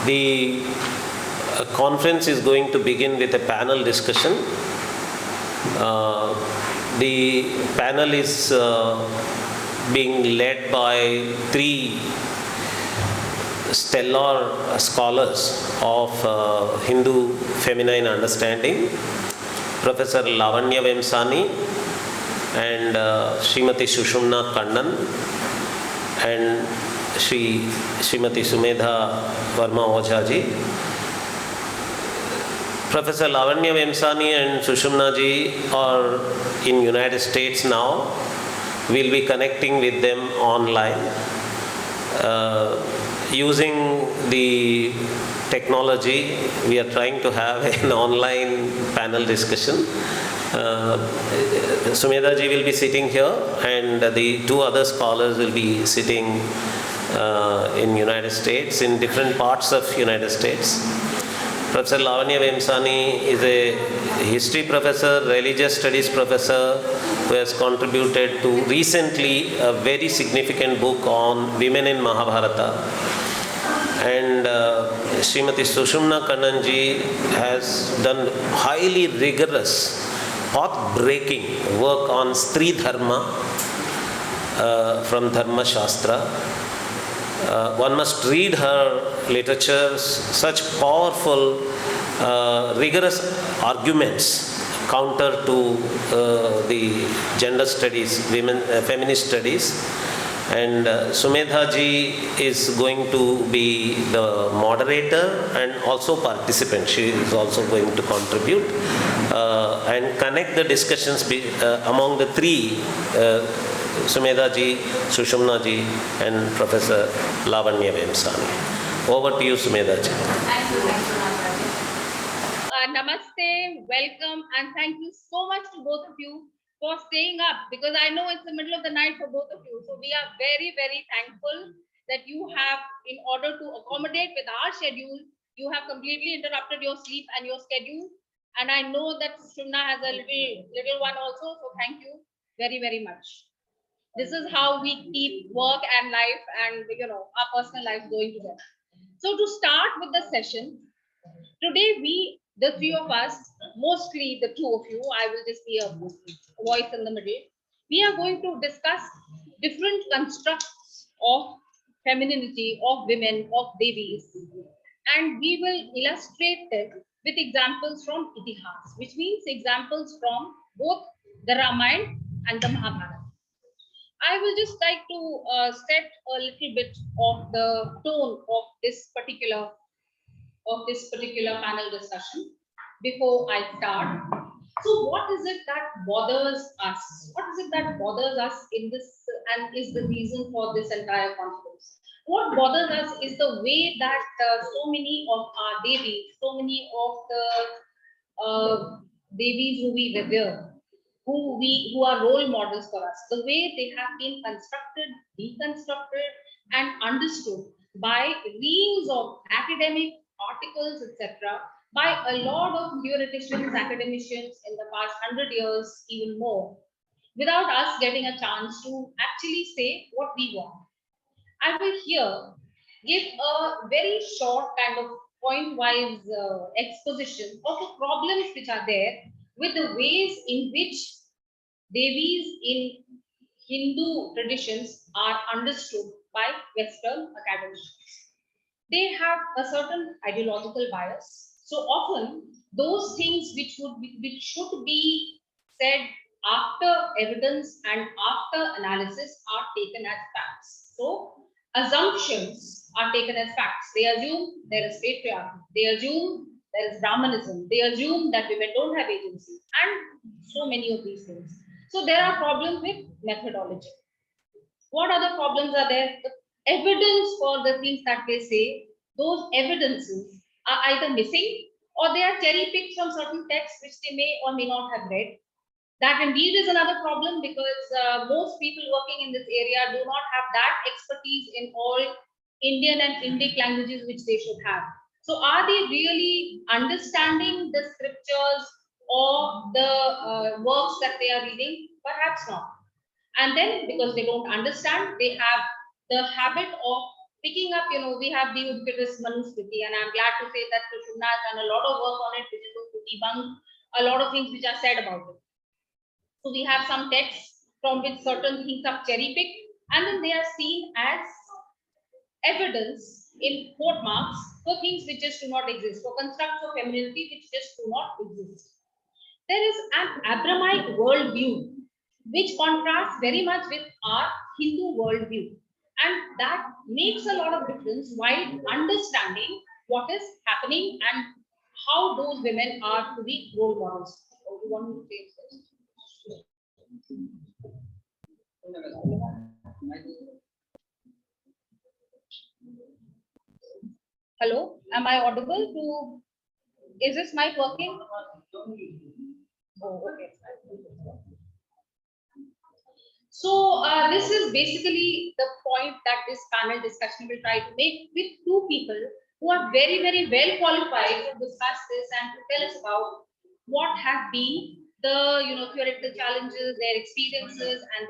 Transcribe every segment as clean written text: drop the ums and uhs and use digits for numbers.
The conference is going to begin with a panel discussion. The panel is being led by three stellar scholars of Hindu feminine understanding, Professor Lavanya Vemsani and Srimati Sushumna Kannan and Srimati Sumedha Verma Ojha ji. Professor Lavanya Vemsani and Sushumna ji are in United States now. We'll be connecting with them online. Using the technology, we are trying to have an online panel discussion. Sumedha ji will be sitting here and the two other scholars will be sitting in United States, in different parts of United States. Professor Lavanya Vemsani is a history professor, religious studies professor who has contributed to recently a very significant book on women in Mahabharata. And Srimati Sushumna Kannan ji has done highly rigorous, path-breaking work on Stri Dharma from Dharma Shastra. One must read her literatures, such powerful, rigorous arguments counter to the gender studies, feminist studies. And Sumedha ji is going to be the moderator and also participant. She is also going to contribute and connect the discussions among the three, Sumedha ji, Sushumna ji and Professor Lavanya Vemsani. Over to you, Sumedha ji. Thank you, Namaste, welcome, and thank you so much to both of you for staying up, because I know it's the middle of the night for both of you. So we are very, very thankful that you have, in order to accommodate with our schedule, you have completely interrupted your sleep and your schedule. And I know that Sushumna has a little one also. So thank you very, very much. This is how we keep work and life and our personal lives going together. So to start with the session, today the three of us, mostly the two of you, I will just be a voice in the middle. We are going to discuss different constructs of femininity, of women, of Devis, and we will illustrate them with examples from Itihas, which means examples from both the Ramayana and the Mahabharata. I will just like to set a little bit of the tone of this particular panel discussion before I start. So what is it that bothers us? What is it that bothers us in this and is the reason for this entire conference? What bothers us is the way that so many of our Devis, so many of the Devis who we revere, who are role models for us, the way they have been constructed, deconstructed, and understood by reams of academic articles, etc., by a lot of theoreticians, academicians in the past 100 years, even more, without us getting a chance to actually say what we want. I will here give a very short kind of point-wise exposition of the problems which are there with the ways in which Devis in Hindu traditions are understood by Western academics. They have a certain ideological bias. So often, those things which should be said after evidence and after analysis are taken as facts. So assumptions are taken as facts. They assume there is patriarchy. They assume there is Brahmanism. They assume that women don't have agency, and so many of these things. So there are problems with methodology. What other problems are there? The evidence for the things that they say, those evidences are either missing or they are cherry picked from certain texts which they may or may not have read. That indeed is another problem, because most people working in this area do not have that expertise in all Indian and Indic languages which they should have. So are they really understanding the scriptures or the works that they are reading? Perhaps not. And then because they don't understand, they have the habit of picking up, we have the ubiquitous Manusmriti, and I'm glad to say that Sushumna has done a lot of work on it, which is to debunk a lot of things which are said about it. So we have some texts from which certain things are cherry picked, and then they are seen as evidence in quote marks for things which just do not exist, for constructs of femininity which just do not exist. There is an Abrahamic worldview which contrasts very much with our Hindu worldview, and that makes a lot of difference while understanding what is happening and how those women are to be role models. You want me to say this? Hello, am I audible to? Is this mic working? Oh, okay. So this is basically the point that this panel discussion will try to make with two people who are very, very well qualified to discuss this and to tell us about what have been the theoretical challenges, their experiences, and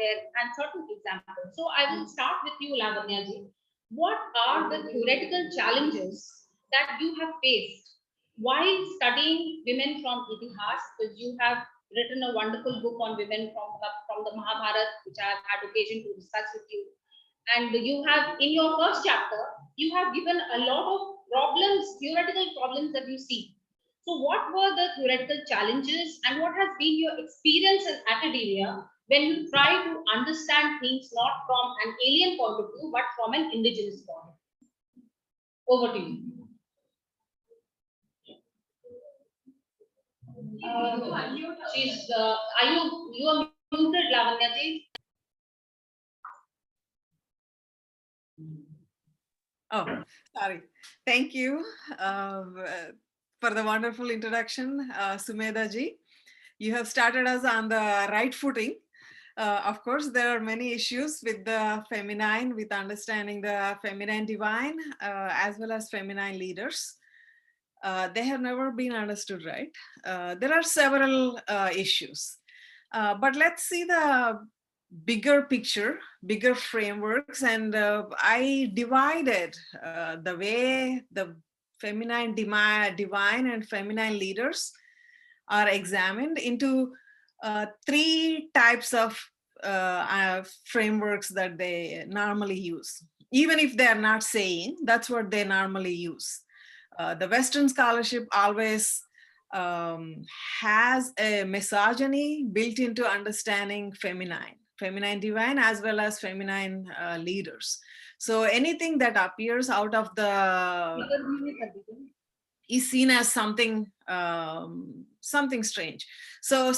certain examples. So I will start with you, Lavanya ji. What are the theoretical challenges that you have faced while studying women from Itihas? Because you have written a wonderful book on women from the Mahabharata, which I have had occasion to discuss with you. And you have, in your first chapter, you have given a lot of problems, theoretical problems that you see. So what were the theoretical challenges and what has been your experience in academia when you try to understand things not from an alien point of view, but from an indigenous point of view? Over to you. You are muted, Lavanya ji? Oh, sorry. Thank you for the wonderful introduction, Sumedha ji. You have started us on the right footing. Of course, there are many issues with the feminine, with understanding the feminine divine, as well as feminine leaders. They have never been understood, right? There are several issues. But let's see the bigger picture, bigger frameworks, and I divided the way the feminine divine and feminine leaders are examined into three types of frameworks that they normally use. Even if they are not saying, that's what they normally use. The Western scholarship always has a misogyny built into understanding feminine divine, as well as feminine leaders. So anything that appears out of the is seen as something something strange. So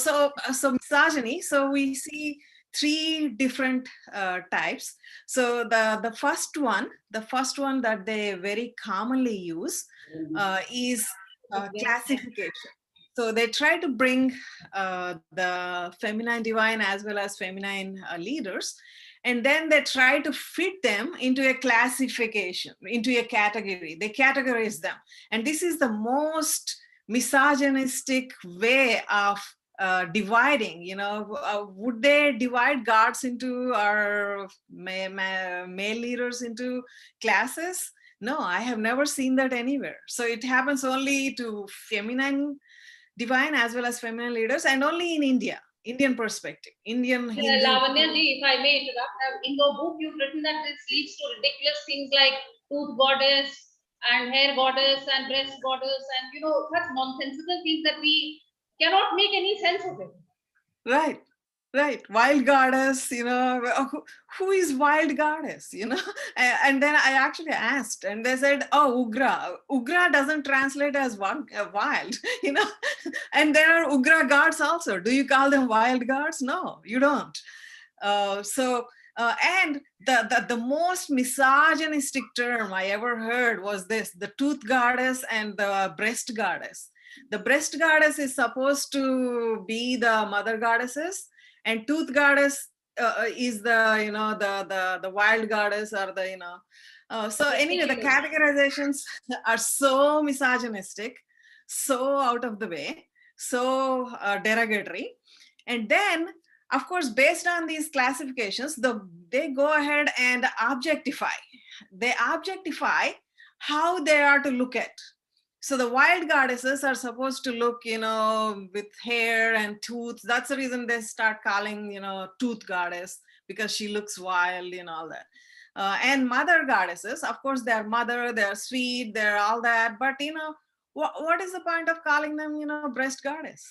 misogyny. So we see three different types. So the first one that they very commonly use is classification. So they try to bring the feminine divine as well as feminine leaders, and then they try to fit them into a classification, into a category. They categorize them. And this is the most misogynistic way of dividing. Would they divide gods into our male leaders into classes? No, I have never seen that anywhere. So it happens only to feminine divine as well as feminine leaders, and only in Indian perspective, Indian Hindu. Lavanya ji, if I may interrupt, in your book you've written that this leads to ridiculous things like tooth goddess and hair goddess and breast goddess and such nonsensical things that we cannot make any sense of it. Right. Wild goddess, who is wild goddess, and then I actually asked, and they said, oh, Ugra doesn't translate as wild, and there are Ugra gods also. Do you call them wild gods? No, you don't. And the most misogynistic term I ever heard was this: the tooth goddess and the breast goddess. The breast goddess is supposed to be the mother goddesses, and tooth goddess is the wild goddess, or so anyway, the categorizations are so misogynistic, so out of the way, so derogatory. And then, of course, based on these classifications, they go ahead and objectify they objectify how they are to look at. So the wild goddesses are supposed to look, with hair and tooth. That's the reason they start calling, tooth goddess, because she looks wild, all that. And mother goddesses, of course, they're mother, they're sweet, they're all that. But, what is the point of calling them, breast goddess?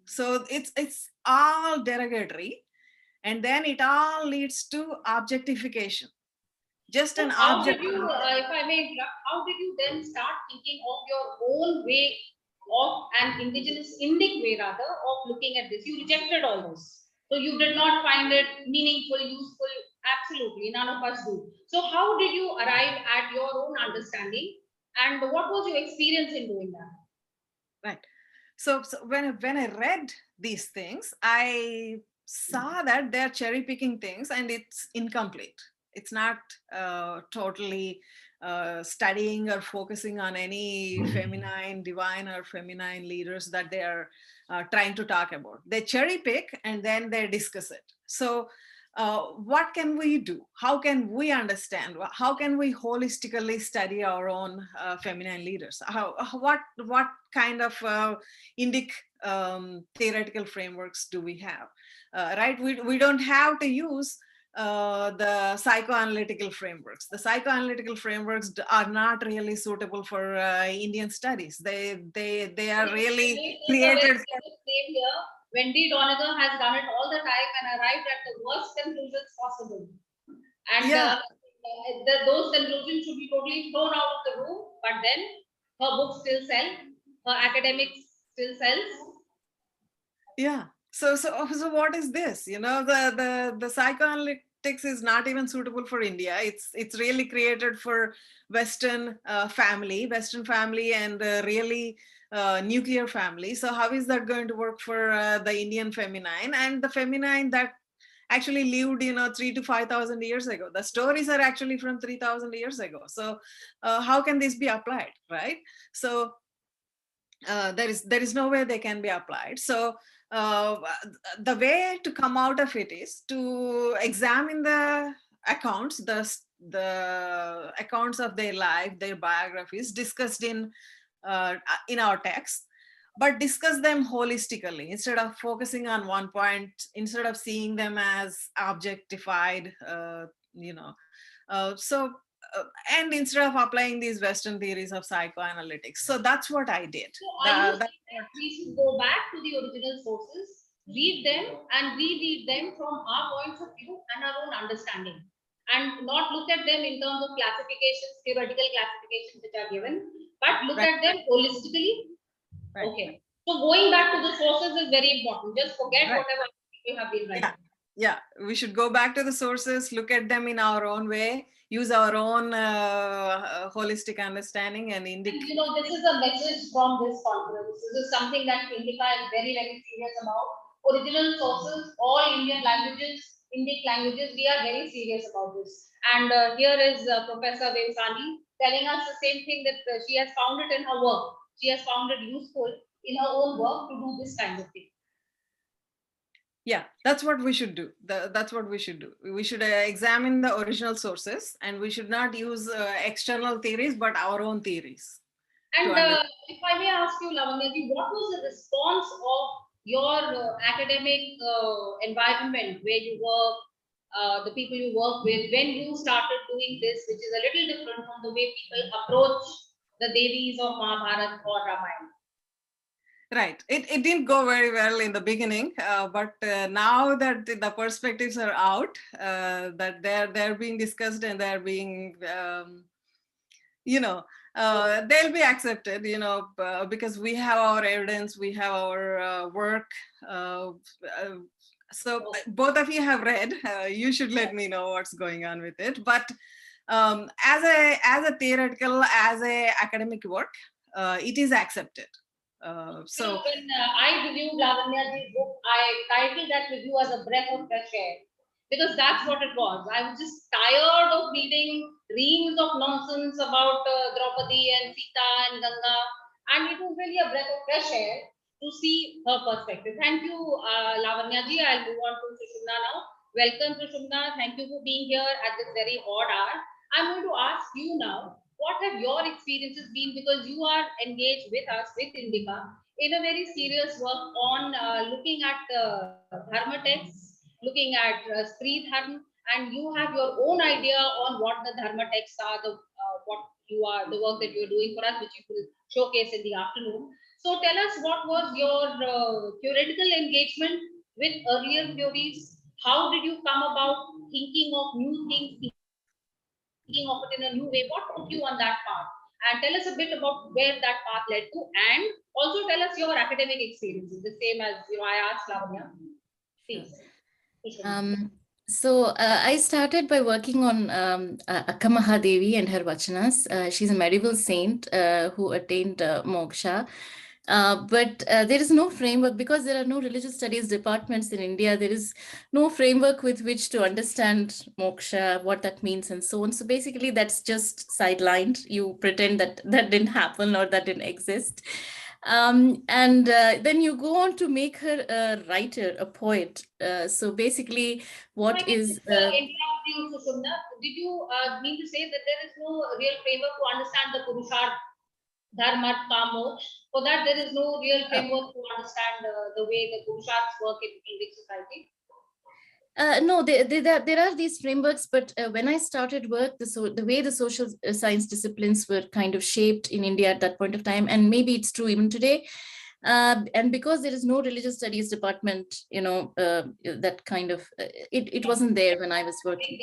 So it's all derogatory. And then it all leads to objectification. Just So an how did object. you, if I may interrupt, how did you then start thinking of your own way of an indigenous Indic way rather of looking at this? You rejected all this. So you did not find it meaningful, useful. Absolutely, none of us do. So how did you arrive at your own understanding, and what was your experience in doing that? Right. So when I read these things, I saw that they're cherry picking things and it's incomplete. It's not totally studying or focusing on any feminine, divine or feminine leaders that they are trying to talk about. They cherry pick and then they discuss it. So what can we do? How can we understand? How can we holistically study our own feminine leaders? What kind of Indic theoretical frameworks do we have? Right? We don't have to use the psychoanalytical frameworks. The psychoanalytical frameworks are not really suitable for Indian studies. They are really created. Same here. Wendy Donegal has done it all the time and arrived at the worst conclusions possible. And Yeah. Those conclusions should be totally thrown out of the room. But then her books still sell. Her academics still sells. Yeah. So what is this? The psychoanalytics is not even suitable for India. It's really created for Western family and really nuclear family. So how is that going to work for the Indian feminine and the feminine that actually lived 3,000 to 5,000 years ago? The stories are actually from 3,000 years ago. So how can this be applied, right? So there is no way they can be applied. So the way to come out of it is to examine the accounts, the accounts of their life, their biographies discussed in our text, but discuss them holistically instead of focusing on one point, instead of seeing them as objectified, and instead of applying these Western theories of psychoanalytics. So that's what I did. So are you saying that we should go back to the original sources, read them and reread them from our points of view and our own understanding, and not look at them in terms of classifications, theoretical classifications which are given, but look at them holistically? Right. Okay. So going back to the sources is very important. Just forget whatever you have been writing. Yeah, we should go back to the sources, look at them in our own way, use our own holistic understanding and Indic. This is a message from this conference. This is something that Indica is very, very serious about. Original sources, all Indian languages, Indic languages, we are very serious about this. And here is Professor Vemsani telling us the same thing, that she has found it in her work. She has found it useful in her own work to do this kind of thing. Yeah, that's what we should do. That's what we should do. We should examine the original sources, and we should not use external theories, but our own theories. And if I may ask you, Lavanya, what was the response of your academic environment where you work, the people you work with, when you started doing this, which is a little different from the way people approach the Devis of Mahabharata or Ramayana? Right. It didn't go very well in the beginning, but now that the perspectives are out, that they're being discussed and they're being, they'll be accepted, because we have our evidence, we have our work. So both of you have read. You should let me know what's going on with it. But as a theoretical, as a academic work, it is accepted. So when I reviewed Lavanya's book, I titled that review as a breath of fresh air, because that's what it was. I was just tired of reading reams of nonsense about Draupadi and Sita and Ganga, and it was really a breath of fresh air to see her perspective. Thank you, Lavanya ji. I'll move on to Sushumna now. Welcome, Sushumna. Thank you for being here at this very odd hour. I'm going to ask you now, what have your experiences been, because you are engaged with us, with Indica, in a very serious work on looking at dharma texts, looking at street dharma, and you have your own idea on what the dharma texts are, what you are, the work that you're doing for us, which you will showcase in the afternoon. So tell us, what was your theoretical engagement with earlier theories? How did you come about thinking of new things, thinking of it in a new way? What took you on that path? And tell us a bit about where that path led to, and also tell us your academic experiences, the same as I asked Lavanya. Please. Um, I started by working on Akka Mahadevi and her vachanas. She's a medieval saint who attained moksha. But there is no framework, because there are no religious studies departments in India. There is no framework with which to understand moksha, what that means, and so on. So basically, that's just sidelined. You pretend that that didn't happen or that didn't exist. And then you go on to make her a writer, a poet. So basically, what is interrupt you, Sushumna. Did you mean to say that there is no real framework to understand the Purusharth, Dharma, Moksha? For that, there is no real framework to understand the way the Purusharths work in Indic society? No, there are these frameworks, but when I started work, the way the social science disciplines were kind of shaped in India at that point of time, and maybe it's true even today, and because there is no religious studies department, that kind of, it wasn't there when I was working.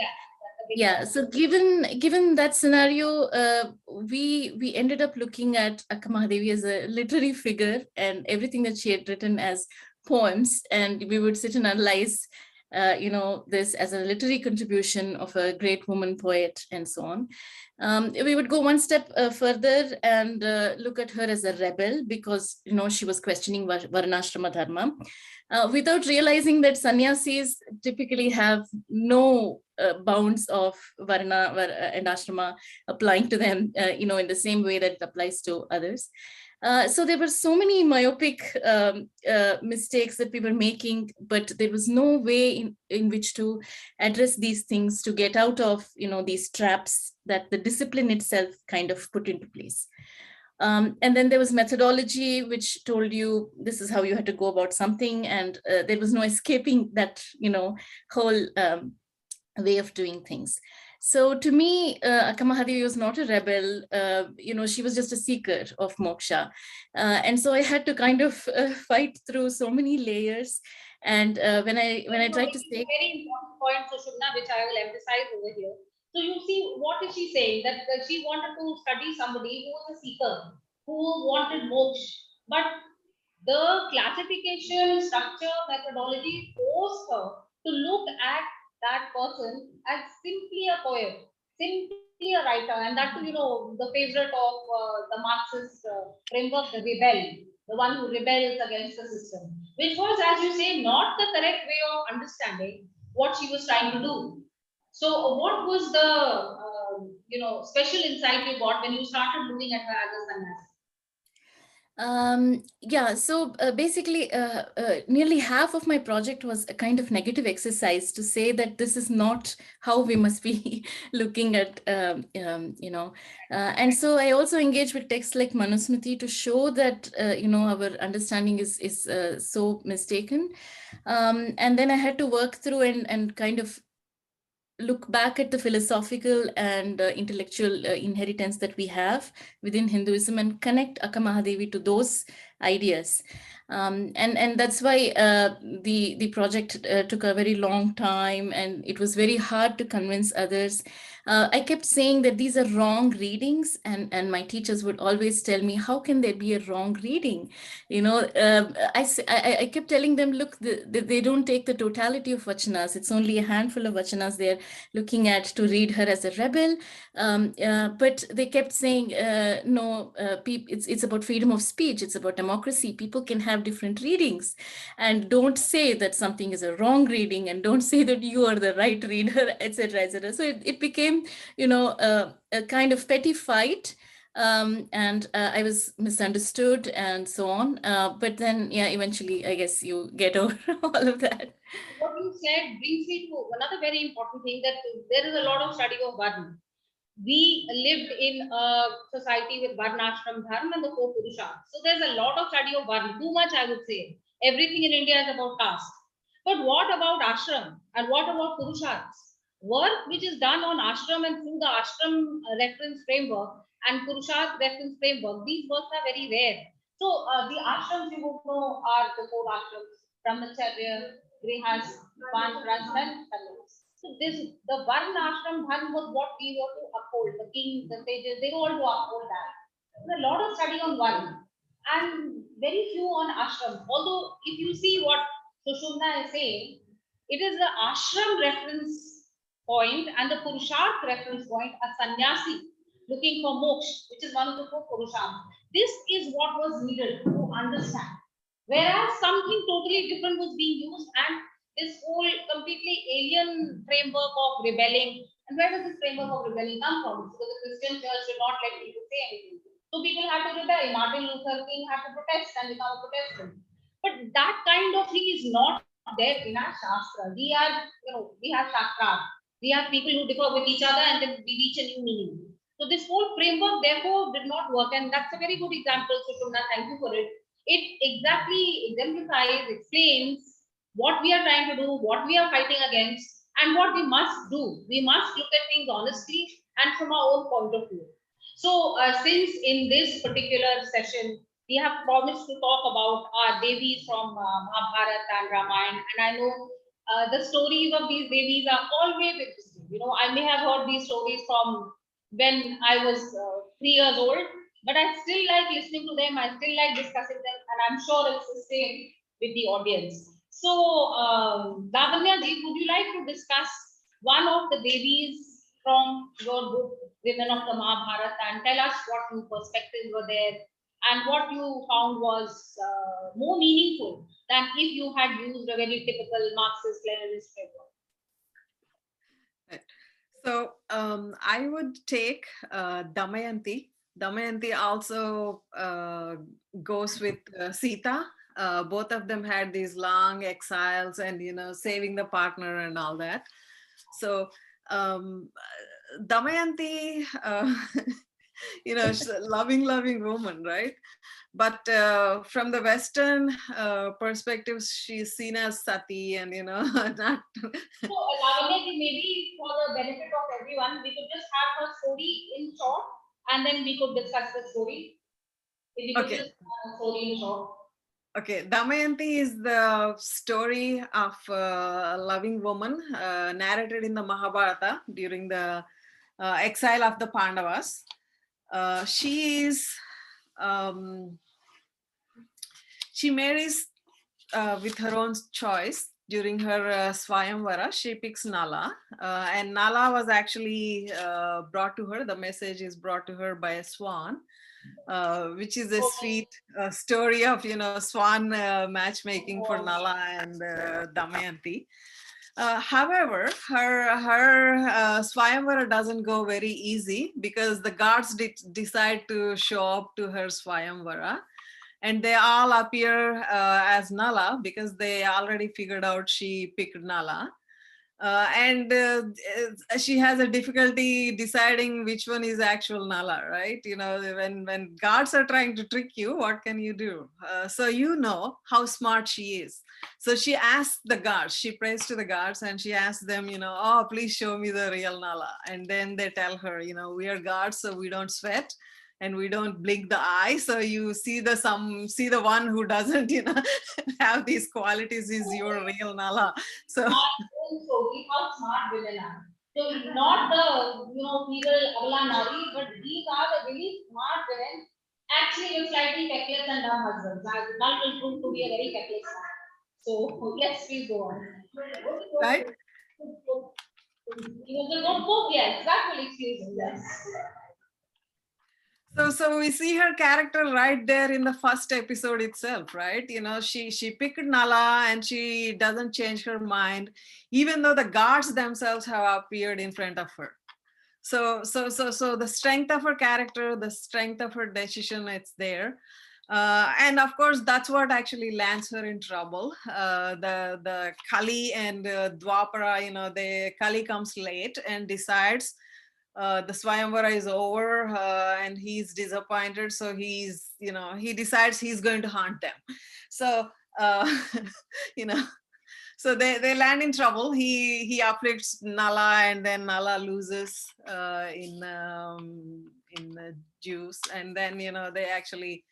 Yeah, so given that scenario, we ended up looking at Akka Mahadevi as a literary figure, and everything that she had written as poems, and we would sit and analyze this as a literary contribution of a great woman poet, and so on. We would go one step further and look at her as a rebel, because she was questioning Varnashrama Dharma, without realizing that sannyasis typically have no bounds of Varna and Ashrama applying to them, in the same way that it applies to others. So there were so many myopic mistakes that we were making, but there was no way in which to address these things, to get out of these traps that the discipline itself kind of put into place. And then there was methodology, which told you this is how you had to go about something, and there was no escaping that whole way of doing things. So to me, Akka Mahadevi was not a rebel. She was just a seeker of moksha, and so I had to kind of fight through so many layers. And when I tried to say, very important point, Sushumna, which I will emphasize over here. So you see, what is she saying? That she wanted to study somebody who was a seeker, who wanted moksha, but the classification, structure, methodology forced her to look at that person as simply a poet, simply a writer, and that the favorite of the Marxist framework, the rebel, the one who rebels against the system, which was, as you say, not the correct way of understanding what she was trying to do. So, what was the special insight you got when you started looking at her as a sannyasi? Yeah, so basically, nearly half of my project was a kind of negative exercise to say that this is not how we must be looking at, and so I also engaged with texts like Manusmriti to show that, our understanding is so mistaken. And then I had to work through and kind of look back at the philosophical and intellectual inheritance that we have within Hinduism and connect Akka Mahadevi to those ideas. And that's why the project took a very long time, and it was very hard to convince others. I kept saying that these are wrong readings, and my teachers would always tell me, how can there be a wrong reading? I kept telling them, look, they don't take the totality of vachanas. It's only a handful of vachanas they're looking at to read her as a rebel. But they kept saying, no, it's about freedom of speech. It's about democracy. People can have different readings, and don't say that something is a wrong reading, and don't say that you are the right reader, etc., etc. So it became, a kind of petty fight. And I was misunderstood and so on. But then, yeah, eventually, I guess you get over all of that. What you said brings me to another very important thing, that there is a lot of study of Varna. we lived in a society with Varnashram Dharma and the four Purushas. So there's a lot of study of Varna, too much I would say. Everything in India is about caste. But what about ashram and what about Purushas? Work which is done on ashram and through the ashram reference framework and Purushat reference framework, these works are very rare. So the ashrams you would know are the four ashrams: Brahmacharya, Grihas, Vanprastha, and Sannyas. So this, the Varna ashram dharma was what we were to uphold. The kings, the sages, they were all to uphold that. There's a lot of study on Varna and very few on ashram. Although if you see what Sushumna is saying, it is the ashram reference point and the Purusharth reference point, a sannyasi looking for moksha, which is one of the four Purusharths. This is what was needed to understand. Whereas something totally different was being used, and this whole completely alien framework of rebelling. And where does this framework of rebelling come from? Because the Christian church did not let people say anything. So people had to rebel. Martin Luther King had to protest and become a Protestant. But that kind of thing is not there in our Shastra. We are, we have Shastra. We have people who differ with each other and then we reach a new meaning. So this whole framework therefore did not work, and that's a very good example, Sushumna. Thank you for it. It exactly exemplifies, explains what we are trying to do, what we are fighting against, and what we must do. We must look at things honestly and from our own point of view. So, since in this particular session, we have promised to talk about our Devis from Mahabharata and Ramayana, and I know the stories of these Devis are always interesting. I may have heard these stories from when I was 3 years old, but I still like listening to them. I still like discussing them, and I'm sure it's the same with the audience. So, Lavanya ji, would you like to discuss one of the Devis from your book, Women of the Mahabharata, and tell us what new perspectives were there and what you found was more meaningful than if you had used a very typical Marxist-Leninist framework? So I would take Damayanti. Damayanti also goes with Sita. Both of them had these long exiles and, saving the partner and all that. So Damayanti, she's a loving woman, right? But from the Western perspectives, she's seen as Sati and, not. So, Lavanya, maybe for the benefit of everyone, we could just have her story in short and then we could discuss the story. If we could just have a story in short. Okay, Damayanti is the story of a loving woman narrated in the Mahabharata during the exile of the Pandavas. She is, she marries with her own choice. During her Swayamvara, she picks Nala, and Nala was actually brought to her. The message is brought to her by a swan, which is a sweet story of, swan matchmaking for Nala and Damayanti. However, her Swayamvara doesn't go very easy because the guards decide to show up to her Swayamvara. And they all appear as Nala because they already figured out she picked Nala. And she has a difficulty deciding which one is actual Nala, right? When guards are trying to trick you, what can you do? So how smart she is. So she asks the guards, she prays to the guards and she asks them, oh, please show me the real Nala. And then they tell her, we are guards, so we don't sweat and we don't blink the eye. So you see the one who doesn't, have these qualities is your real Nala. So how smart women are. So not the feeble Avla Nari, but these are the really smart women. Actually, look slightly feckless and dumb husbands. That will prove to be a very feckless man. So let's please go on. Right? Yes, that will excuse me. Yes. So we see her character right there in the first episode itself, right? She picked Nala and she doesn't change her mind, even though the guards themselves have appeared in front of her. So the strength of her character, the strength of her decision, it's there. And of course, that's what actually lands her in trouble. The Kali and Dwapara, the Kali comes late and decides the Swayamvara is over and he's disappointed. So he's, he decides he's going to haunt them. So, you know, so they land in trouble. He afflicts Nala, and then Nala loses in the Jews, and then they actually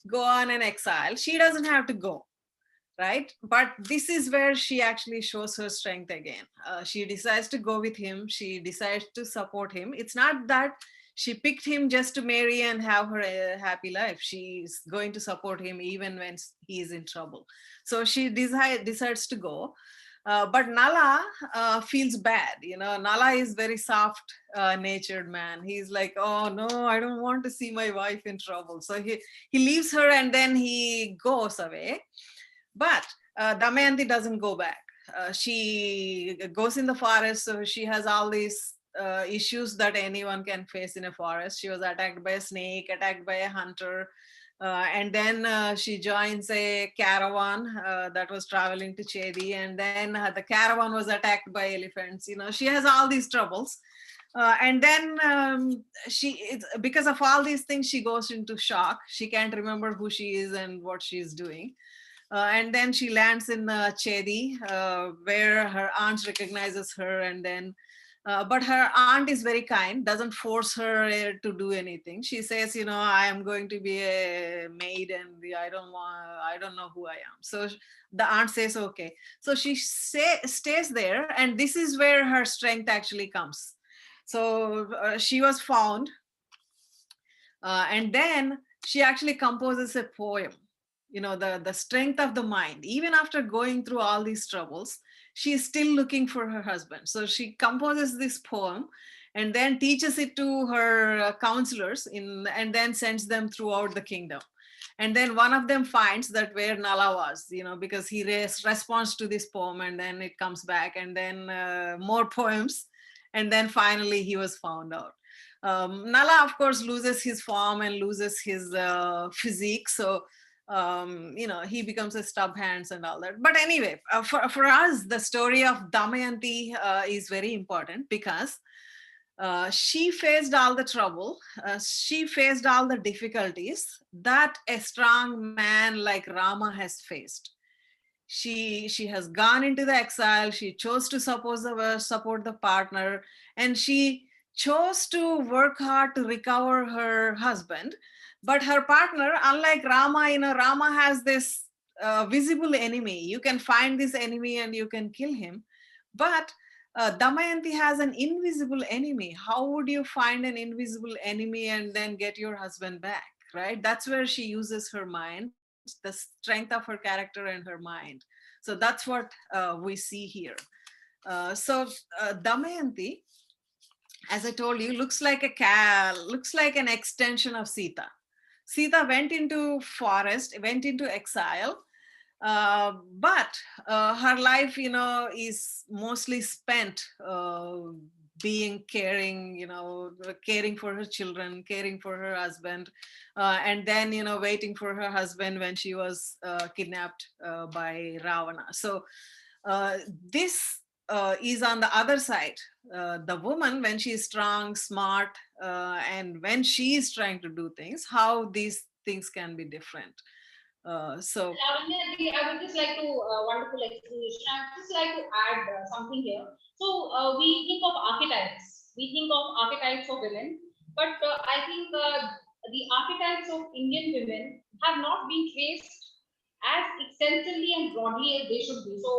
go on an exile. She doesn't have to go, right? But this is where she actually shows her strength again. She decides to go with him. She decides to support him. It's not that she picked him just to marry and have her a happy life. She's going to support him even when he is in trouble. So she decides to go. But Nala feels bad. Nala is very soft natured man. He's like, oh no, I don't want to see my wife in trouble. So he leaves her and then he goes away. But Damayanti doesn't go back. She goes in the forest, so she has all these issues that anyone can face in a forest. She was attacked by a snake, attacked by a hunter, and then she joins a caravan that was traveling to Chedi, and then the caravan was attacked by elephants. She has all these troubles. And then because of all these things, she goes into shock. She can't remember who she is and what she is doing. And then she lands in Chedi, where her aunt recognizes her, and then but her aunt is very kind, doesn't force her to do anything. She says, I am going to be a maid and I don't know who I am. So the aunt says, okay. So she stays there, and this is where her strength actually comes. So she was found, and then she actually composes a poem. The strength of the mind. Even after going through all these troubles, she is still looking for her husband. So she composes this poem and then teaches it to her counselors and then sends them throughout the kingdom. And then one of them finds that where Nala was, because he responds to this poem, and then it comes back, and then more poems, and then finally he was found out. Nala, of course, loses his form and loses his physique. So he becomes a stub hands and all that. But anyway, for us, the story of Damayanti is very important because she faced all the trouble. She faced all the difficulties that a strong man like Rama has faced. She has gone into the exile. She chose to support the partner, and she chose to work hard to recover her husband. But her partner, unlike Rama, Rama has this visible enemy. You can find this enemy and you can kill him. But Damayanti has an invisible enemy. How would you find an invisible enemy and then get your husband back, right? That's where she uses her mind, the strength of her character and her mind. So that's what we see here. So Damayanti, as I told you, looks like an extension of Sita. Sita went into forest, went into exile, but her life, is mostly spent caring for her children, caring for her husband, and then, waiting for her husband when she was kidnapped by Ravana. So this is on the other side. The woman, when she is strong, smart, and when she is trying to do things, how these things can be different. So Lavanya, I would just like to wonderful explanation. I would just like to add something here. So we think of archetypes. We think of archetypes of women, but I think the archetypes of Indian women have not been traced as extensively and broadly as they should be. So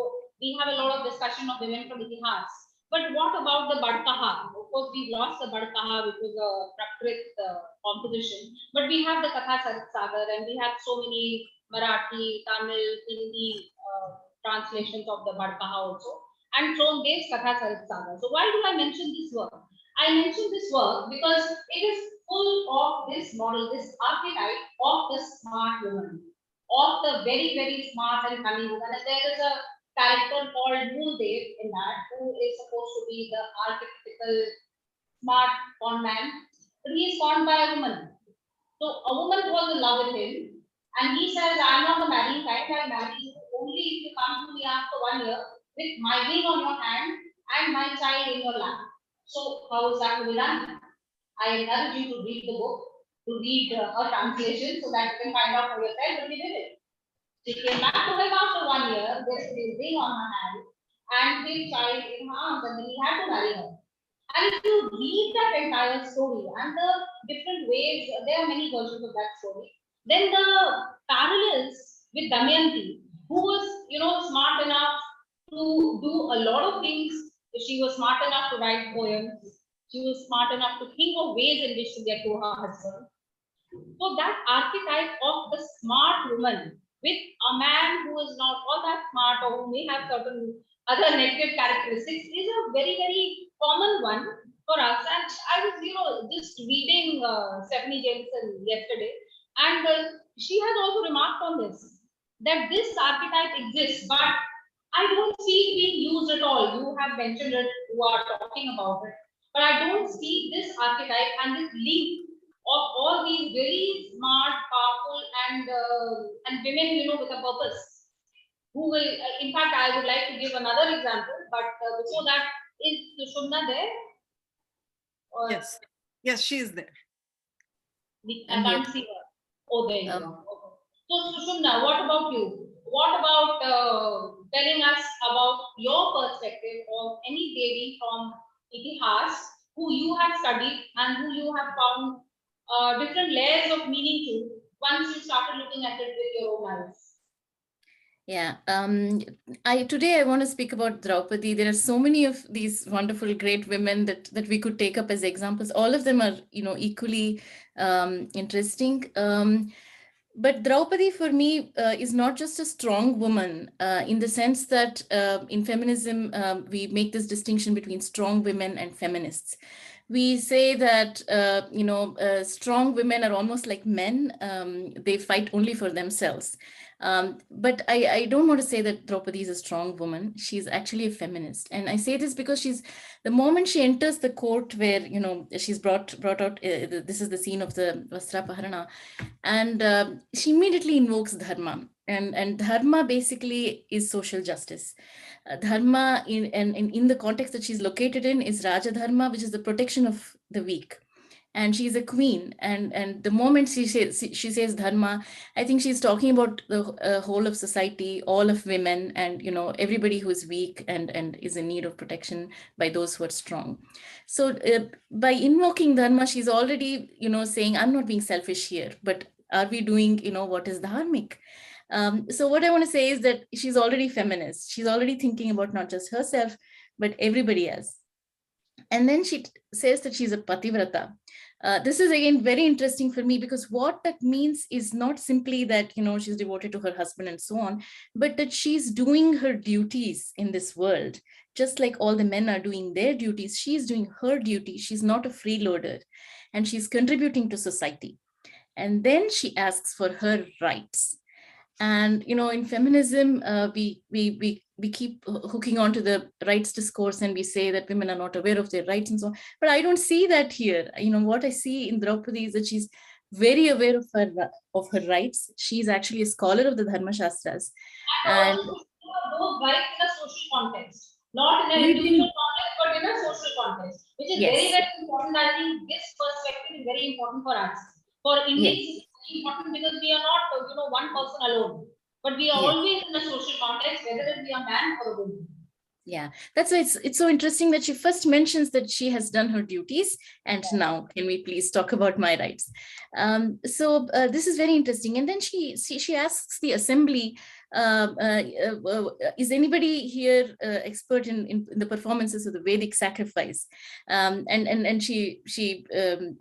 we have a lot of discussion of women from Itihas. But what about the Badkaha? Of course, we've lost the Badkaha, which was a Prakrit composition. But we have the Katha Sarit Sagar, and we have so many Marathi, Tamil, Hindi translations of the Badkaha also. And from Dev's Katha Sarit Sagar. So why do I mention this work? I mention this work because it is full of this model, this archetype of the smart woman, of the very, very smart and cunning woman. And there is a character called Muldev in that, who is supposed to be the archetypical smart con man, but he is conned by a woman. So a woman was in love with him, and he says, I'm not the marrying kind, I'll marry you only if you come to me after 1 year with my ring on your hand and my child in your lap. So how is that to be done? I encourage you to read the book, to read a translation so that you can find out for yourself, but we did it. She came back to him after 1 year, there is a ring on her hand, and his child in her arms, and then he had to marry her. And if you read that entire story and the different ways, there are many versions of that story, then the parallels with Damayanti, who was, smart enough to do a lot of things. She was smart enough to write poems. She was smart enough to think of ways in which to get to her husband. So that archetype of the smart woman with a man who is not all that smart or who may have certain other negative characteristics is a very, very common one for us. And I was, just reading Stephanie Jameson yesterday, and she has also remarked on this, that this archetype exists, but I don't see it being used at all. You have mentioned it, you are talking about it, but I don't see this archetype and this link of all these very smart, powerful, and women, with a purpose. Who will, in fact, I would like to give another example, but before that, is Sushumna there? Or Yes, she is there. I can't see her. Oh, there you go. Okay. So, Sushumna, what about you? What about telling us about your perspective of any devi from Itihas who you have studied and who you have found different layers of meaning to once you started looking at it with your own eyes? Yeah, today I want to speak about Draupadi. There are so many of these wonderful, great women that we could take up as examples. All of them are, equally interesting. But Draupadi for me is not just a strong woman in the sense that in feminism, we make this distinction between strong women and feminists. We say that, strong women are almost like men. They fight only for themselves. But I don't want to say that Draupadi is a strong woman. She's actually a feminist. And I say this because the moment she enters the court where, she's brought out, this is the scene of the Vastra Paharana, and she immediately invokes Dharma. And Dharma basically is social justice. Dharma in the context that she's located in is Raja Dharma, which is the protection of the weak. And she's a queen, and the moment she says Dharma, I think she's talking about the whole of society, all of women, and everybody who is weak and is in need of protection by those who are strong. So by invoking Dharma, she's already saying, I'm not being selfish here, but are we doing what is dharmic? So what I want to say is that she's already feminist. She's already thinking about not just herself, but everybody else. And then she says that she's a pativrata. This is again very interesting for me, because what that means is not simply that she's devoted to her husband and so on, but that she's doing her duties in this world, just like all the men are doing their duties. She's doing her duty. She's not a freeloader, and she's contributing to society. And then she asks for her rights. And in feminism, we keep hooking onto the rights discourse, and we say that women are not aware of their rights and so on. But I don't see that here. What I see in Draupadi is that she's very aware of her rights. She's actually a scholar of the Dharma Shastras. And those rights in a social context, not in an individual context, but in a social context, which is very, very important. I think this perspective is very important for us. For Indians, it's important because we are not, one person alone, but we are always in a social context, whether it be a man or a woman. Yeah, that's why it's so interesting that she first mentions that she has done her duties, and now can we please talk about my rights? So this is very interesting. And then she asks the assembly, is anybody here expert in the performances of the Vedic sacrifice? And she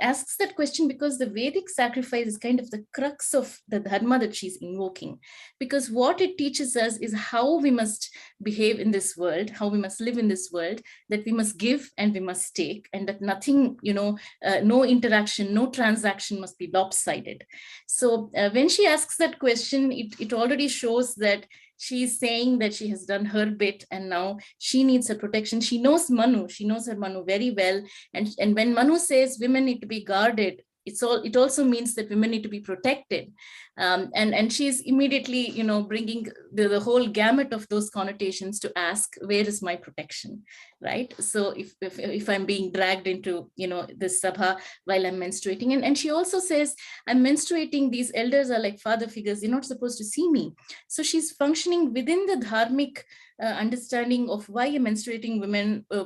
asks that question because the Vedic sacrifice is kind of the crux of the dharma that she's invoking, because what it teaches us is how we must behave in this world, how we must live in this world, that we must give and we must take, and that nothing, no interaction, no transaction must be lopsided. So when she asks that question, it already shows that she's saying that she has done her bit, and now she needs her protection. She knows her Manu very well. And when Manu says women need to be guarded, it also means that women need to be protected. And she's immediately, bringing the whole gamut of those connotations to ask, where is my protection, right? So if I'm being dragged into, this sabha while I'm menstruating, and she also says, I'm menstruating, these elders are like father figures, they're not supposed to see me. So she's functioning within the dharmic understanding of why a menstruating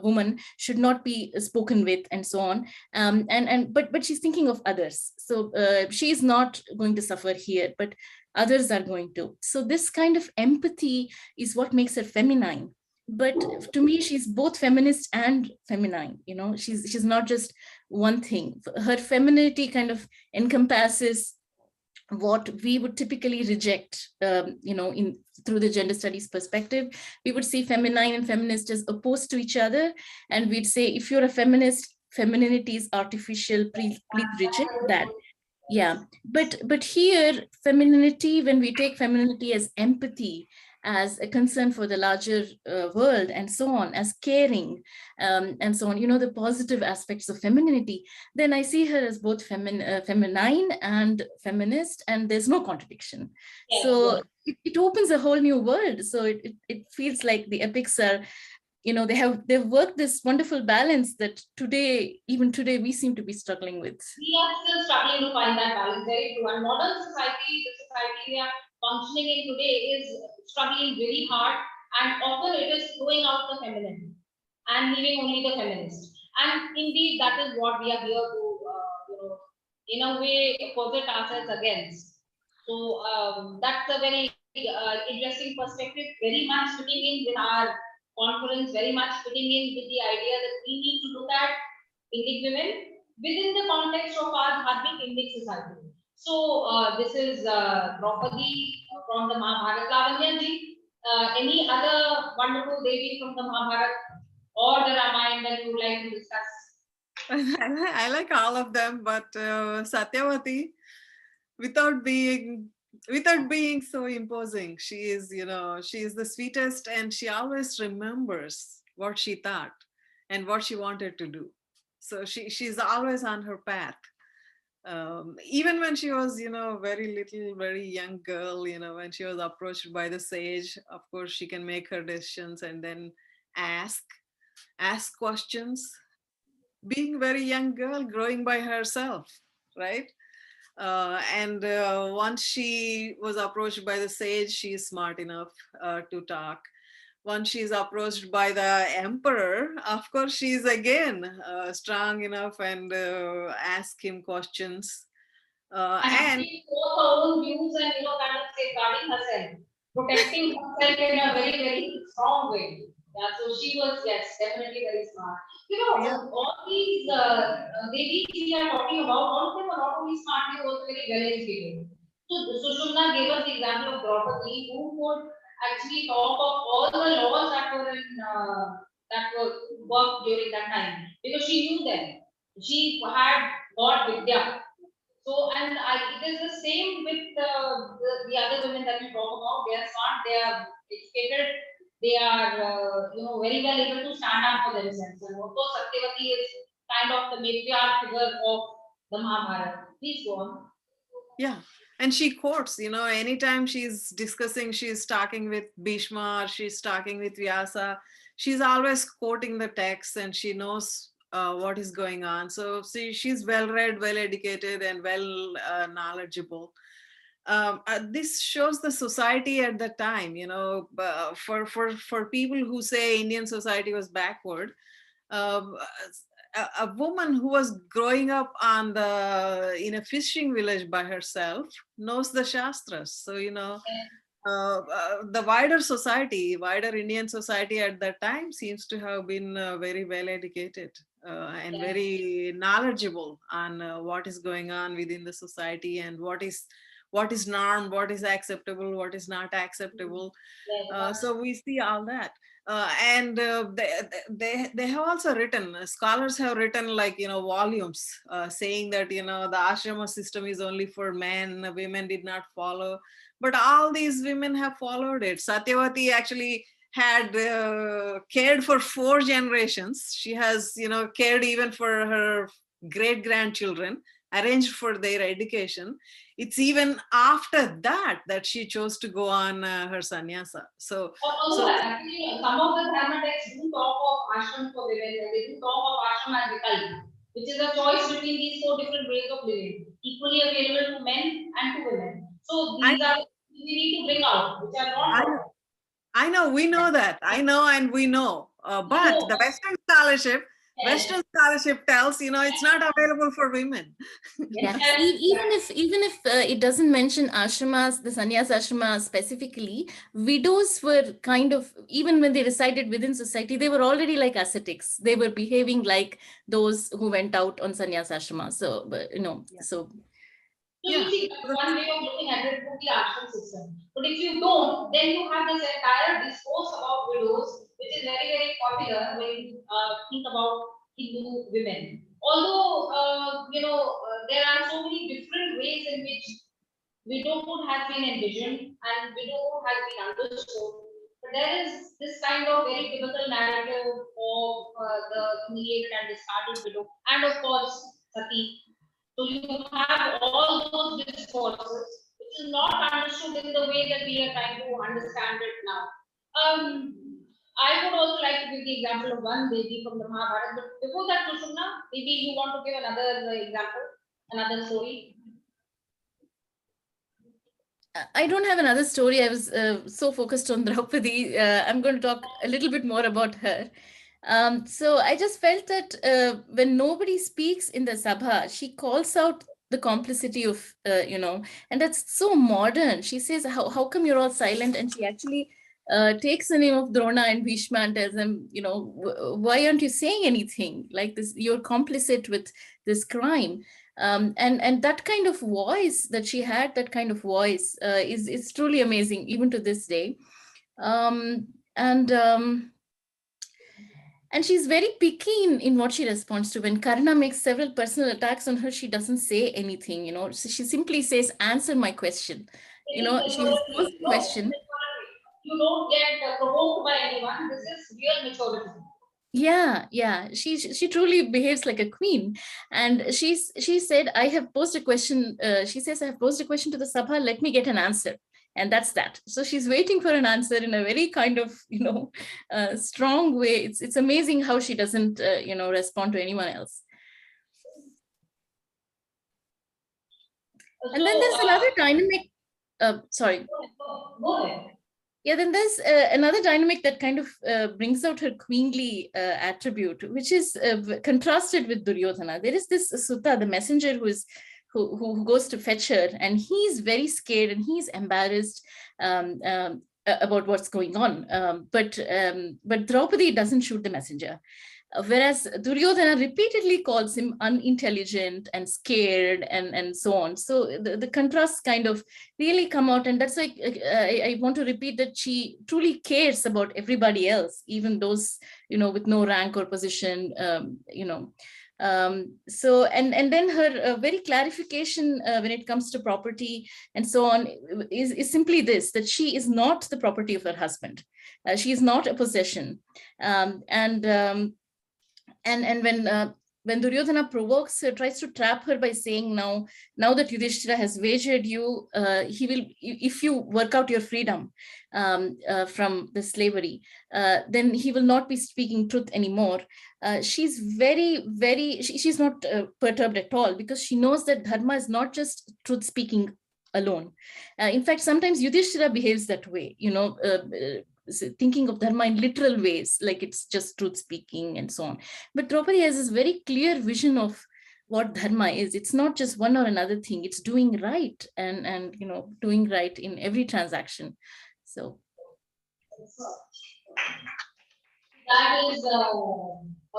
woman should not be spoken with, and so on. But she's thinking of others. So she is not going to suffer here, but others are going to. So this kind of empathy is what makes her feminine. But to me, she's both feminist and feminine. She's not just one thing. Her femininity kind of encompasses what we would typically reject, through the gender studies perspective. We would see feminine and feminist as opposed to each other. And we'd say, if you're a feminist, femininity is artificial, please reject that. Yeah, but here, femininity, when we take femininity as empathy, as a concern for the larger world, and so on, as caring, and so on, the positive aspects of femininity, then I see her as both feminine and feminist, and there's no contradiction. Yes, So yes. it opens a whole new world. So it feels like the epics are, they've worked this wonderful balance that even today, we seem to be struggling with. We are still struggling to find that balance, very true. And modern society, the society we are functioning in today, is struggling very hard, and often it is throwing out the feminine and leaving only the feminist. And indeed, that is what we are here to, in a way, posit ourselves against. So that's a very interesting perspective, very much fitting in with our conference, very much fitting in with the idea that we need to look at Indic women within the context of our Dharmic Indic society. So this is Draupadi from the Mahabharata. Lavanya ji, any other wonderful Devi from the Mahabharata or the Ramayana that you would like to discuss? I like all of them, but Satyavati, without being so imposing, she is the sweetest, and she always remembers what she thought and what she wanted to do. So she's always on her path. Even when she was, very little, very young girl, when she was approached by the sage, of course, she can make her decisions and then ask questions. Being very young girl, growing by herself, right? And once she was approached by the sage, she is smart enough to talk. Once she's approached by the emperor, of course, she's again strong enough and ask him questions. And she shows her own views and kind of safeguarding herself, protecting herself in a very, very strong way. Yeah, so she was, yes, definitely very smart. Yeah. All these ladies we are talking about, all of them are not only smart, they are also very well educated. So Sushumna gave us the example of Draupadi, who could actually talk of all the laws that were worked during that time, because she knew them. She had got Vidya. So, and it is the same with the other women that we talk about. They are smart, they are educated, they are very well able to stand up for themselves. And of course, Satyavati is kind of the matriarch figure of the Mahabharata. Please go on. Yeah. And she quotes, anytime she's discussing, she's talking with Bhishma, or she's talking with Vyasa, she's always quoting the text, and she knows what is going on. So she's well read, well educated, and well knowledgeable. This shows the society at the time, for people who say Indian society was backward. A woman who was growing up in a fishing village by herself knows the Shastras. So, the wider Indian society at that time seems to have been very well educated and very knowledgeable on what is going on within the society, and what is norm, what is acceptable, what is not acceptable. So we see all that. And they have also written, scholars have written volumes saying that the ashrama system is only for men, women did not follow, but all these women have followed it. Satyavati actually had cared for 4 generations. She has cared even for her great grandchildren, arranged for their education. It's even after that that she chose to go on her sannyasa. Also, actually, some of the Dharma texts do talk of ashram for women, and they do talk of ashram as vikalpa, which is a choice between these four different ways of living, equally available to men and to women. So these are we need to bring out, which are not. I know, we know that. I know, and we know. But the Western scholarship tells, it's not available for women. Yeah, even if it doesn't mention ashramas, the sannyas ashrama specifically, widows were kind of, even when they resided within society, they were already like ascetics. They were behaving like those who went out on sannyas ashrama. So, so. So you see, one way of looking at it would be ashram system. But if you don't, then you have this entire discourse about widows, which is very, very popular when you think about Hindu women. Although, there are so many different ways in which widowhood has been envisioned and widowhood has been understood. But there is this kind of very biblical narrative of the humiliated and discarded widow, and of course, sati. So you have all those discourses, which is not understood in the way that we are trying to understand it now. I would also like to give the example of one lady from the Mahabharata. But before that, Sushumna, maybe you want to give another example, another story. I don't have another story. I was so focused on Draupadi. I'm going to talk a little bit more about her. So I just felt that when nobody speaks in the Sabha, she calls out the complicity of, and that's so modern. She says, how come you're all silent? And she actually takes the name of Drona and Bhishma and tells them, why aren't you saying anything like this? You're complicit with this crime. And that kind of voice that she had, that kind of voice is truly amazing, even to this day. And she's very picky in what she responds to. When Karna makes several personal attacks on her, she doesn't say anything, So she simply says, answer my question. She posed the question. You don't get provoked by anyone. This is real maturity. Yeah. She truly behaves like a queen. And she said, I have posed a question. She says, I have posed a question to the Sabha. Let me get an answer. And that's that. So she's waiting for an answer in a very kind of, strong way. It's amazing how she doesn't, respond to anyone else. And then there's another dynamic. Sorry. Go ahead. Yeah, then there's another dynamic that kind of brings out her queenly attribute, which is contrasted with Duryodhana. There is this Sutta, the messenger, who goes to fetch her, and he's very scared and he's embarrassed about what's going on. But Draupadi doesn't shoot the messenger. Whereas Duryodhana repeatedly calls him unintelligent and scared and so on. So the contrasts kind of really come out. And that's why I want to repeat that she truly cares about everybody else, even those, with no rank or position, So, and then her very clarification when it comes to property and so on is simply this, that she is not the property of her husband. She is not a possession. And when Duryodhana provokes her, tries to trap her by saying, now that Yudhishthira has wagered you, he will, if you work out your freedom from the slavery, then he will not be speaking truth anymore. She's very, very, she's not perturbed at all, because she knows that Dharma is not just truth speaking alone. In fact, sometimes Yudhishthira behaves that way, thinking of Dharma in literal ways, like it's just truth speaking and so on. But Draupadi has this very clear vision of what Dharma is. It's not just one or another thing, it's doing right and doing right in every transaction. So that is a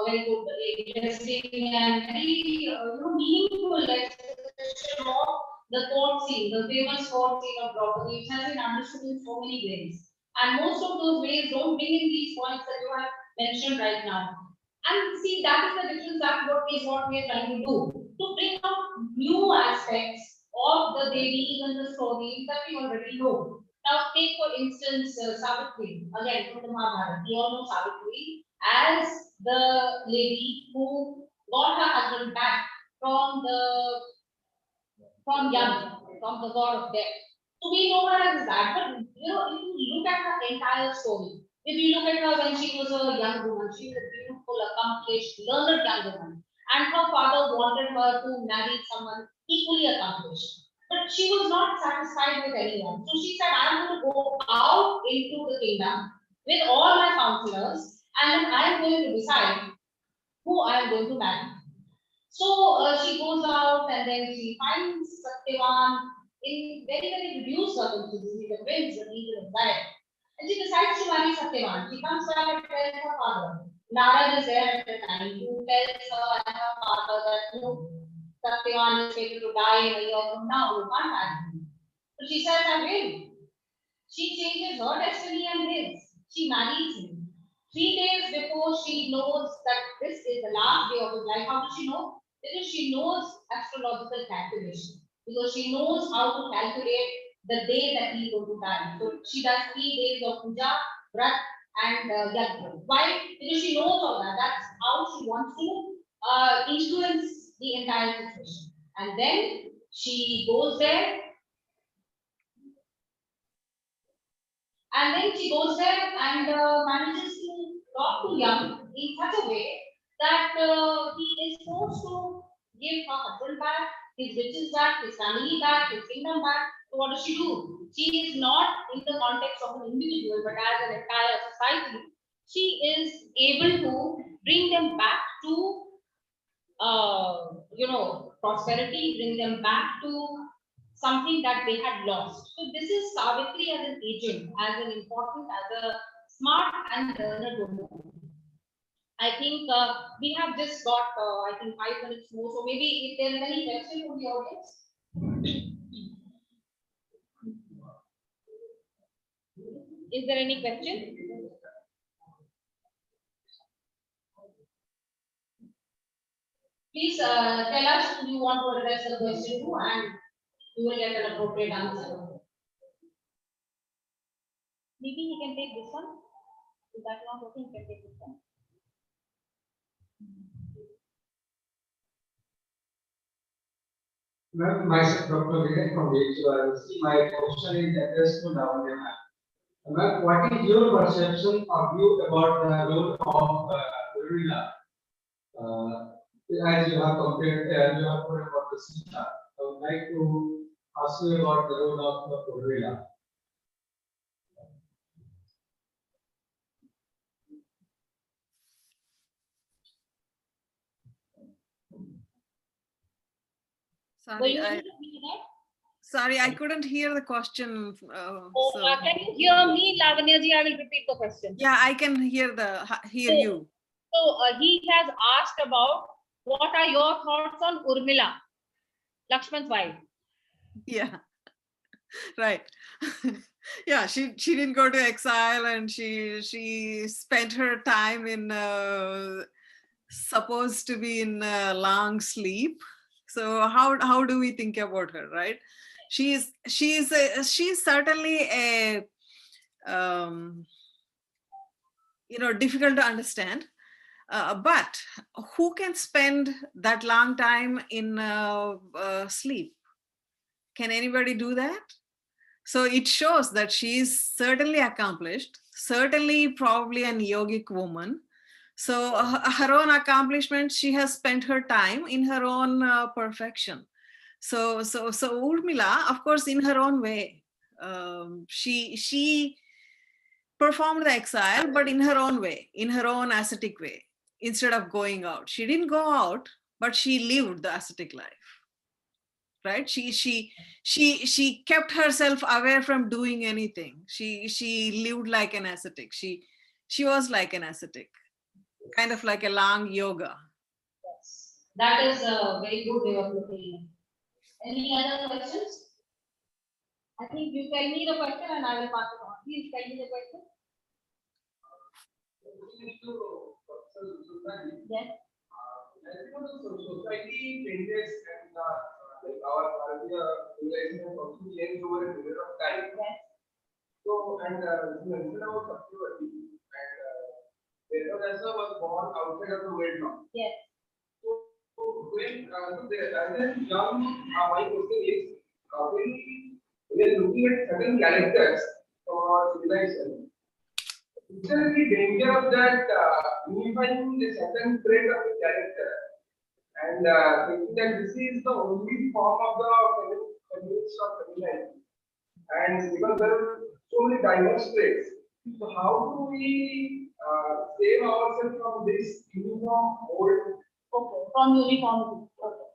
very good, interesting and very meaningful expression of the court scene, the famous court scene of Draupadi, which has been understood in so many ways. And most of those ways don't bring in these points that you have mentioned right now. And see, that is the difference. That what we are trying to do, to bring out new aspects of the Devi and the stories that we already know. Now, take for instance Savitri, again from the Mahabharata. We all know Savitri as the lady who got her husband back from the from Yam, from the god of death. So we know her as that, but if you look at her entire story, if you look at her when she was a young woman, she was a beautiful, accomplished, learned young woman, and her father wanted her to marry someone equally accomplished. But she was not satisfied with anyone. So she said, I'm going to go out into the kingdom with all my counselors, and then I'm going to decide who I'm going to marry. So she goes out and then she finds Satyavan in very, very reduced circumstances. He wins the legal anxiety. And she decides to marry Satyavan. She comes back and tells her father. Nara is there at the time who tells her and her father that no, Satyavan is scheduled to die in a year from now. You can't marry him. So she says, I will. She changes her destiny and his. She marries him. 3 days before she knows that this is the last day of his life, how does she know? Because she knows astrological calculation. Because she knows how to calculate the day that he is going to die. So she does 3 days of puja, vrat, and yajna. Why? Because she knows all that. That's how she wants to influence the entire situation. And then she goes there. And then she goes there and manages to talk to Young in such a way that he is forced to give her husband back, his riches back, his family back, his kingdom back. So what does she do? She is not in the context of an individual, but as an entire society. She is able to bring them back to, prosperity, bring them back to something that they had lost. So this is Savitri as an agent, as an important, as a smart and learned woman. I think we have just got, 5 minutes more. So maybe if there is any question from the audience. Is there any question? Please tell us who you want to address the question to, and you will get an appropriate answer. Maybe he can take this one. If that's not working, he can take this one. Myself, Dr. Vivek from HINDUISM. My question is addressed to Lavanya ma'am. Ma'am, what is your perception or view about the role of gorilla? As you have compared, you have heard about the Sita. I would like to ask you about the role of gorilla. Sorry, I couldn't hear the question. Can you hear me, Lavanya ji? I will repeat the question. Yeah, I can hear you. So he has asked about what are your thoughts on Urmila, Lakshman's wife? Yeah, right. Yeah, she didn't go to exile, and she spent her time in supposed to be in long sleep. So how do we think about her, right? She's certainly a difficult to understand. But who can spend that long time in sleep? Can anybody do that? So it shows that she is certainly accomplished, certainly probably an yogic woman. So her own accomplishments, she has spent her time in her own perfection. So Urmila, of course, in her own way, she performed the exile, but in her own way, in her own ascetic way. Instead of going out, she didn't go out, but she lived the ascetic life. Right? She kept herself away from doing anything. She lived like an ascetic. She was like an ascetic, kind of like a long yoga. Yes, that is a very good way of looking. Any other questions? I think you tell me the question and I will pass it on. Please tell me the question. Yes. Society changes and our civilization has also changed over a period of time. Yes. So, and you mentioned about Satyavati, and Vedanta was born outside of the world now. Yes. So, So when then my question is, when we are looking at certain characters for civilization, is there any danger of that unifying a certain trait of the character and thinking that this is the only form of the feminist or feminine? And because there are so many diverse traits, so how do we save ourselves from this uniform mold? Okay, from uniformity. Okay.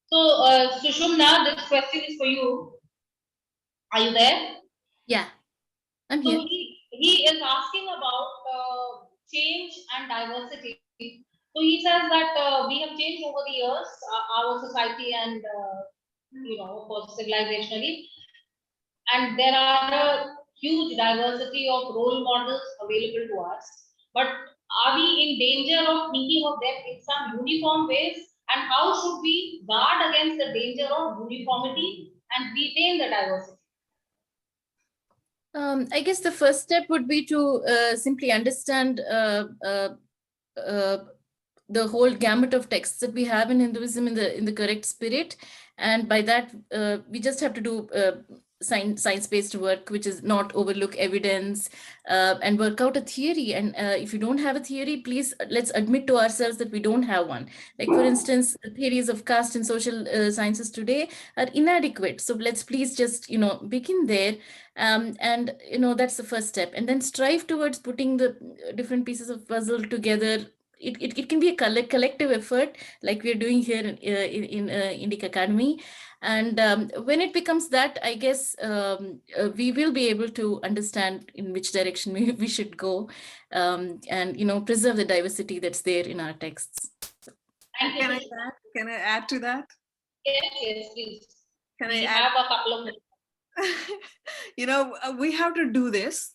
So, Sushumna, this question is for you. Are you there? Yeah, I'm So here. he is asking about change and diversity. So he says that we have changed over the years, our society and of course civilizationally, and there are a huge diversity of role models available to us. But are we in danger of thinking of them in some uniform ways? And how should we guard against the danger of uniformity and retain the diversity? I guess the first step would be to simply understand the whole gamut of texts that we have in Hinduism in the correct spirit, and by that we just have to do science-based work, which is not overlook evidence and work out a theory. And if you don't have a theory, please let's admit to ourselves that we don't have one. Like for instance, theories of caste in social sciences today are inadequate. So let's please just begin there, and that's the first step, and then strive towards putting the different pieces of puzzle together. It can be a collective effort, like we're doing here in Indic Academy. And when it becomes that, I guess we will be able to understand in which direction we should go, and preserve the diversity that's there in our texts. Thank you. Can I add to that? Yes, please. We have a couple of minutes. We have to do this.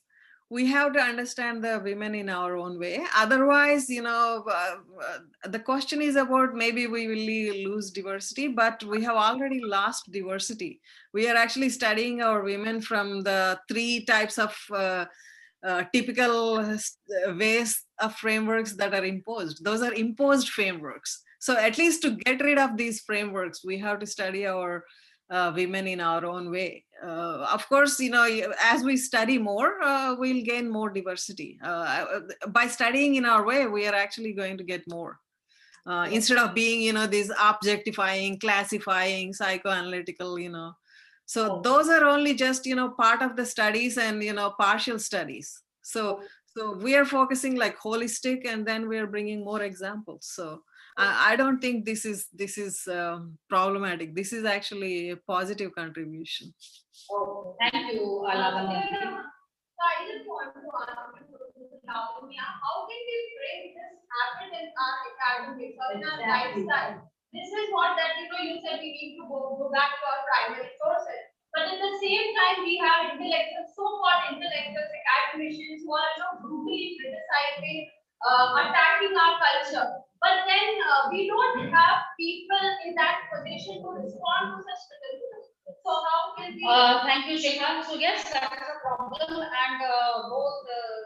We have to understand the women in our own way. Otherwise, the question is about maybe we will lose diversity, but we have already lost diversity. We are actually studying our women from the 3 types of typical ways of frameworks that are imposed. Those are imposed frameworks. So at least to get rid of these frameworks, we have to study our women in our own way. Of course, as we study more, we'll gain more diversity. By studying in our way, we are actually going to get more. Instead of being, these objectifying, classifying, psychoanalytical, So those are only just, part of the studies and, partial studies. So we are focusing like holistic, and then we are bringing more examples. So I don't think this is problematic. This is actually a positive contribution. Oh, thank you, Lavanya. So I just want to ask you, Lavanya, how can we bring this habit in our academics or in our lifestyle? This is what that you said we need to go back to our primary sources. But at the same time, we have intellectuals, so-called intellectuals, academicians who are brutally criticizing, attacking our culture. But then we don't have people in that position to respond to such criticism. So how can we? Thank you, Shekha. So yes, that is a problem, and both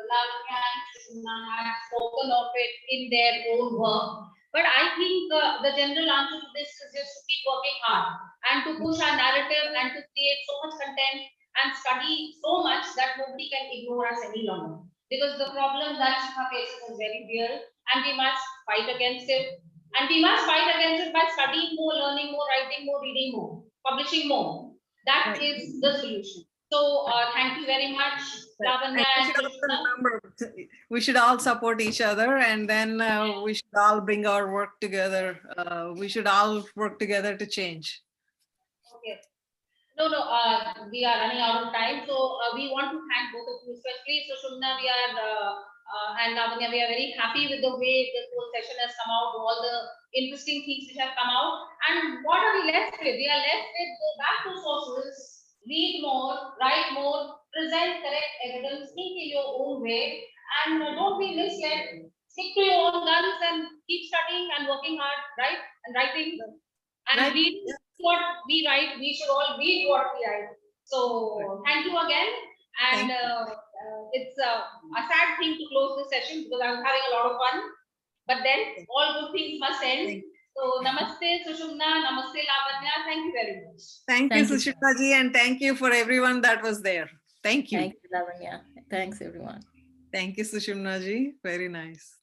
Lavanya and Sushumna have spoken of it in their own work. But I think the general answer to this is just to keep working hard and to push our narrative and to create so much content and study so much that nobody can ignore us any longer. Because the problem that Shekha faces is very real, and we must fight against it. And we must fight against it by studying more, learning more, writing more, reading more, publishing more. That is the solution. So thank you very much, Lavanya and Sushumna. Remember, we should all support each other, and then we should all bring our work together. We should all work together to change. Okay. No, we are running out of time. So we want to thank both of you, especially Sushumna. We are and Lavanya, we are very happy with the way this whole session has come out, all the interesting things which have come out. And what are we left with? We are left with go back to sources, read more, write more, present correct evidence, think in your own way, and don't be misled. Stick to your own guns and keep studying and working hard, right? And writing and read what we write. We should all read what we write. So thank you again. And it's a sad thing to close this session because I was having a lot of fun. But then all good things must end. So namaste Sushumna, namaste Lavanya. Thank you very much. Thank you, Thank you. Sushumna ji, and thank you for everyone that was there. Thank you. Thank you, Lavanya. Thanks, everyone. Thank you, Sushumna ji. Very nice.